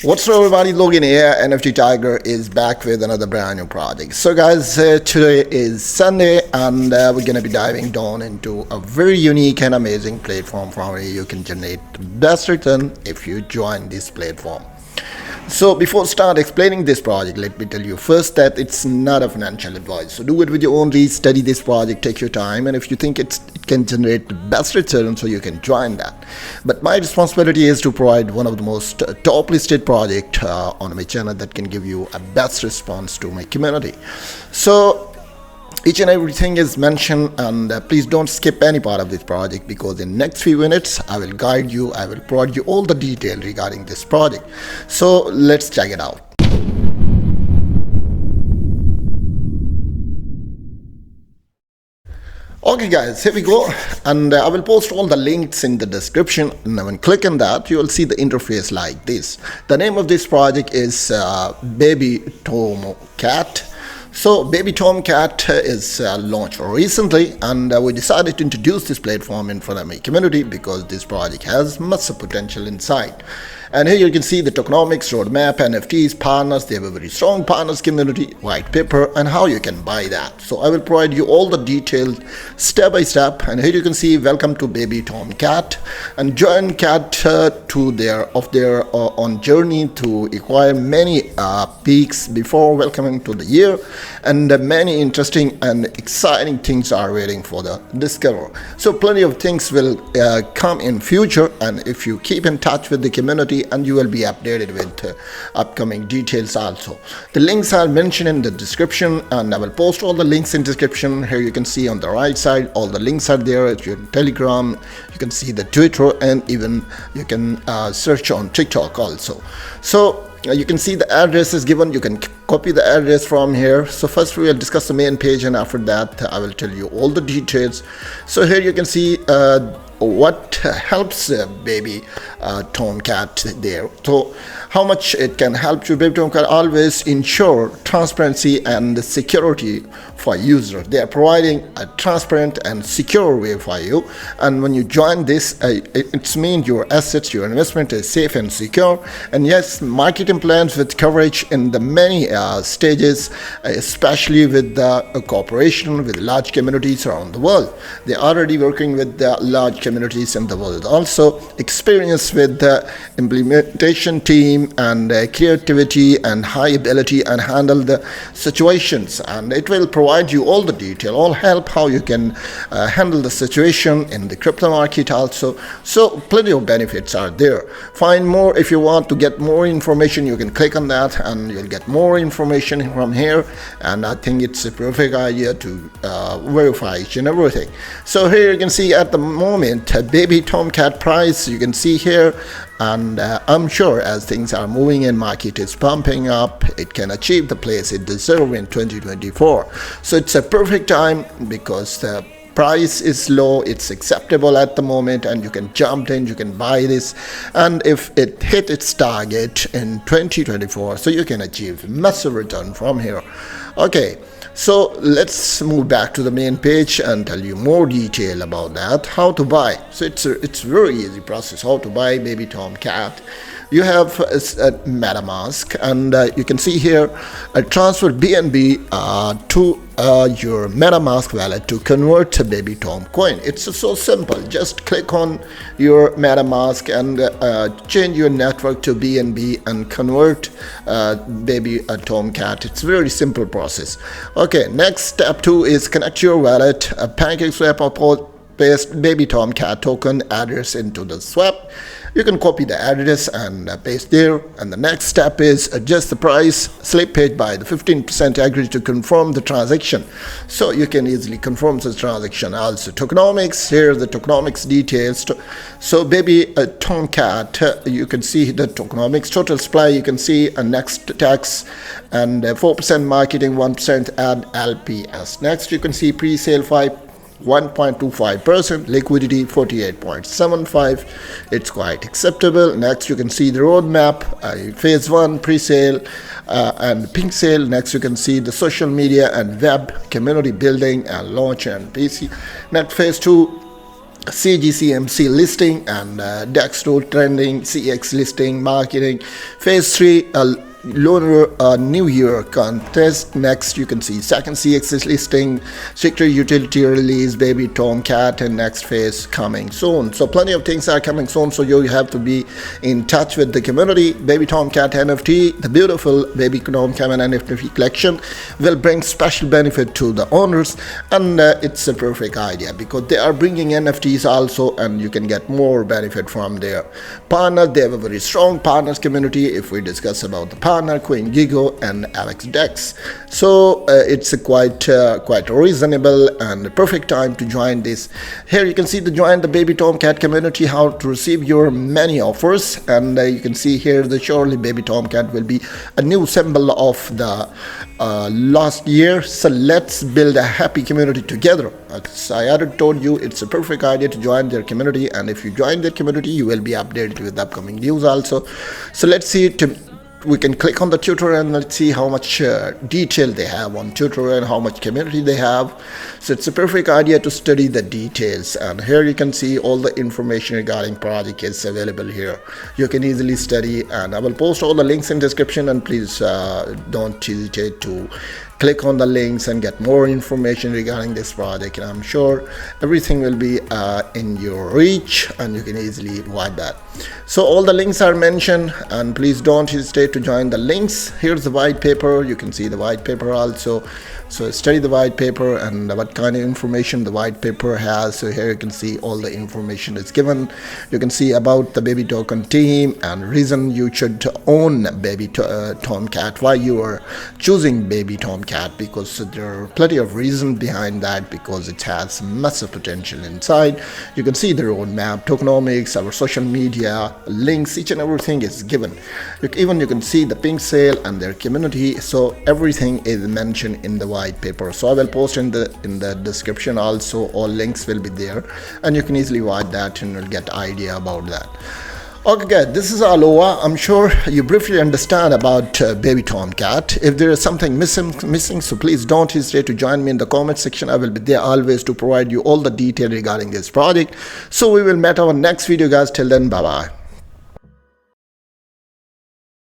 What's up everybody, Logan here. NFT Tiger is back with another brand new project. So guys, today is Sunday and we're going to be diving down into a very unique and amazing platform from where you can generate the best return if you join this platform. So before start explaining this project, let me tell you first that it's not a financial advice. So do it with your own research, study this project, take your time, and if you think it can generate the best return, so you can join that. But my responsibility is to provide one of the most top listed project on my channel that can give you a best response to my community. So each and everything is mentioned, and please don't skip any part of this project, because in next few minutes I will guide you, I will provide you all the detail regarding this project. So let's check it out. Okay guys, here we go, and I will post all the links in the description, and when you click on that you will see the interface like this. The name of this project is BABYTOMCAT. So BABYTOMCAT is launched recently, and we decided to introduce this platform in front of my community because this project has much potential inside. And here you can see the tokenomics, roadmap, NFTs, partners. They have a very strong partners community, white paper, and how you can buy that. So I will provide you all the details step by step. And here you can see welcome to BABYTOMCAT, and join cat to their on journey to acquire many peaks before welcoming to the year, and many interesting and exciting things are waiting for the discover. So plenty of things will come in future, and if you keep in touch with the community, and you will be updated with upcoming details also. The links are mentioned in the description, and I will post all the links in description. Here you can see on the right side all the links are there at your Telegram. You can see the Twitter, and even you can search on TikTok also. So you can see the address is given. You can copy the address from here. So first we will discuss the main page, and after that I will tell you all the details. So here you can see what helps BABYTOMCAT there. So how much it can help you. BABYTOMCAT always ensure transparency and security for users. They are providing a transparent and secure way for you, and when you join this, it means your assets, your investment is safe and secure. And yes, marketing plans with coverage in the many stages, especially with the cooperation with large communities around the world. They are already working with the large communities in the world. Also experience with the implementation team, and creativity and high ability and handle the situations, and it will provide you all the detail, all help how you can handle the situation in the crypto market also. So plenty of benefits are there. Find more. If you want to get more information, you can click on that and you'll get more information from here, and I think it's a perfect idea to verify each and everything. So here you can see at the moment BABYTOMCAT price, you can see here, and I'm sure as things are moving and market is pumping up, it can achieve the place it deserves in 2024. So it's a perfect time because the price is low, it's acceptable at the moment, and you can jump in, you can buy this, and if it hit its target in 2024, so you can achieve massive return from here. Okay, so let's move back to the main page and tell you more detail about that, how to buy. So it's very easy process how to buy BABYTOMCAT. You have a MetaMask, and you can see here transfer BNB to your MetaMask wallet to convert to BABYTOM coin. It's so simple. Just click on your MetaMask and change your network to BNB and convert BABYTOMCAT. It's a very simple process. Okay, next step 2 is connect your wallet, pancake swap or paste BABYTOMCAT token address into the swap. You can copy the address and paste there, and the next step is adjust the price slip page by the 15% agree to confirm the transaction. So you can easily confirm the transaction. Also tokenomics, here are the tokenomics details. So BABYTOMCAT, you can see the tokenomics total supply, you can see a next tax, and 4% marketing, 1% ad LPS. Next you can see pre-sale 1.25%, liquidity 48.75. It's quite acceptable. Next you can see the roadmap, phase 1 pre-sale and pink sale. Next you can see the social media and web community building and launch and PC. Next phase 2 CGCMC listing and Dextro trending, CX listing, marketing, phase 3, Lunar New Year contest. Next, you can see second CX listing, sector utility release, Baby Tomcat, and next phase coming soon. So plenty of things are coming soon, so you have to be in touch with the community. Baby Tomcat NFT, the beautiful Baby Tomcat NFT collection, will bring special benefit to the owners, and it's a perfect idea because they are bringing NFTs also, and you can get more benefit from their partners. They have a very strong partners community. If we discuss about the partner, Queen Gigo and Alex Dex, so it's a quite reasonable and perfect time to join this. Here you can see the join the Baby Tomcat community, how to receive your many offers, and you can see here the surely Baby Tomcat will be a new symbol of the last year. So let's build a happy community together. As I already told you, it's a perfect idea to join their community, and if you join their community, you will be updated with upcoming news also. So let's see we can click on the tutorial and let's see how much detail they have on tutorial and how much community they have. So it's a perfect idea to study the details, and here you can see all the information regarding project is available here. You can easily study, and I will post all the links in description, and please don't hesitate to click on the links and get more information regarding this project, and I'm sure everything will be in your reach and you can easily avoid that. So all the links are mentioned, and please don't hesitate to join the links. Here's the white paper. You can see the white paper also. So study the white paper and what kind of information the white paper has. So here you can see all the information is given. You can see about the Baby Token team and reason you should own Baby Tomcat, why you are choosing Baby Tomcat, because there are plenty of reasons behind that, because it has massive potential inside. You can see the roadmap, tokenomics, our social media, links, each and everything is given. Even you can see the pink sale and their community. So everything is mentioned in the white paper. So I will post in the description also. All links will be there, and you can easily watch that and you'll get idea about that. Okay guys, this is Aloha. I'm sure you briefly understand about Baby Tomcat. If there is something missing, so please don't hesitate to join me in the comment section. I will be there always to provide you all the detail regarding this project. So we will meet our next video guys. Till then, bye bye.